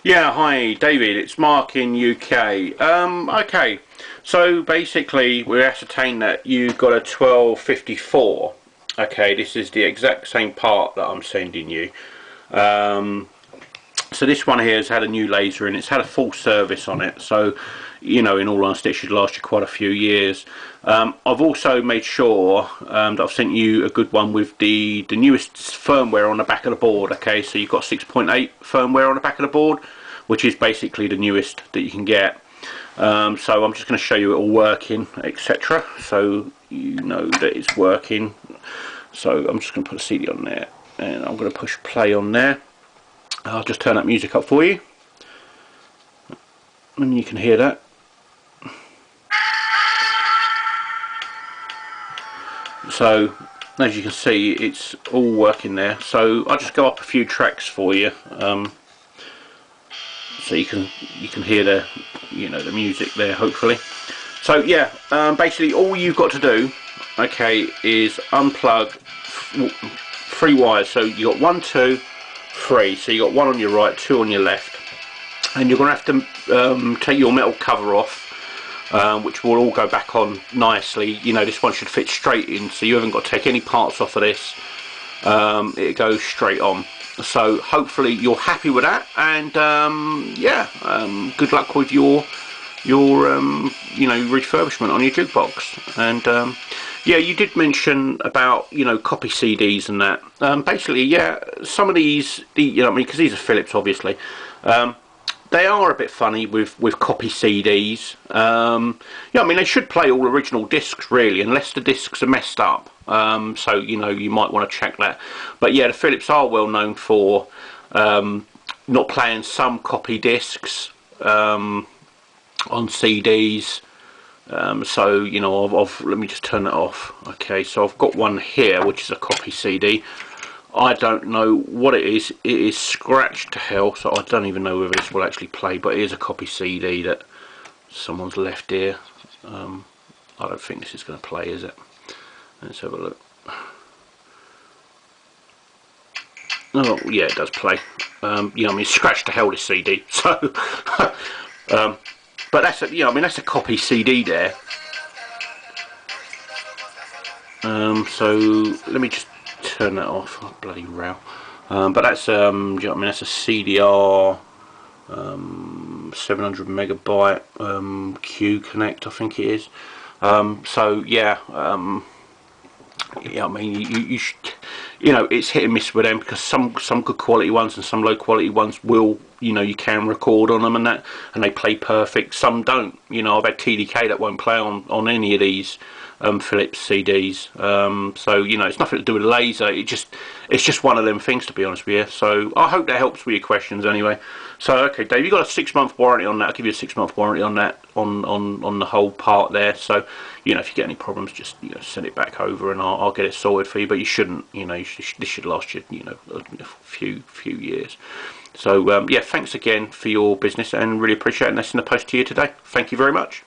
Yeah, hi David, it's Mark in UK. Okay, so basically we ascertained that you've got a 1254. Okay, this is the exact same part that I'm sending you. So this one here has had a new laser in it. It's had a full service on it, so you know, in all honesty, it should last you quite a few years. I've also made sure that I've sent you a good one with the newest firmware on the back of the board. Okay, so you've got 6.8 firmware on the back of the board, which is basically the newest that you can get. So I'm just going to show you it all working, etc. So you know that it's working. So I'm just going to put a CD on there, and I'm going to push play on there. I'll just turn that music up for you, and you can hear that. So as you can see, it's all working there. So I'll just go up a few tracks for you, so you can hear the the music there, hopefully. So yeah, basically all you've got to do, okay, is unplug 3 wires. So you got 1, 2, 3. So you got 1 on your right, 2 on your left, and you're going to have to take your metal cover off, which will all go back on nicely. You know, this one should fit straight in, so you haven't got to take any parts off of this. It goes straight on. So hopefully you're happy with that, and yeah, good luck with your refurbishment on your jukebox. And yeah, you did mention about copy CDs and that. Basically, yeah, some of these, because these are Philips, obviously. They are a bit funny with copy CDs. Yeah, I mean, they should play all original discs really, unless the discs are messed up. So you might want to check that. But yeah, the Philips are well known for not playing some copy discs on CDs. So let me just turn that off. Okay, so I've got one here which is a copy CD. I don't know what it is. It is scratched to hell, so I don't even know whether this will actually play, but it is a copy CD that someone's left here. I don't think this is going to play, is it? Let's have a look. Oh yeah, it does play. I mean, it's scratched to hell, this CD. So but that's I mean, that's a copy CD there. So let me just turn that off. Oh, bloody row. But that's I mean, that's a CDR 700 megabyte Q Connect, I think it is. So yeah, yeah, I mean, you should, it's hit and miss with them, because some good quality ones and some low quality ones will, you can record on them and that, and they play perfect. Some don't. I've had TDK that won't play on any of these Philips CDs. So it's nothing to do with the laser. It's just one of them things, to be honest with you. So I hope that helps with your questions anyway. So okay, Dave, you got a 6-month warranty on that. I'll give you a 6-month warranty on that, on the whole part there. So if you get any problems, just send it back over and I'll get it sorted for you. But you shouldn't, this should last you a few years. So yeah, thanks again for your business, and really appreciate it. And that's in the post to you today. Thank you very much.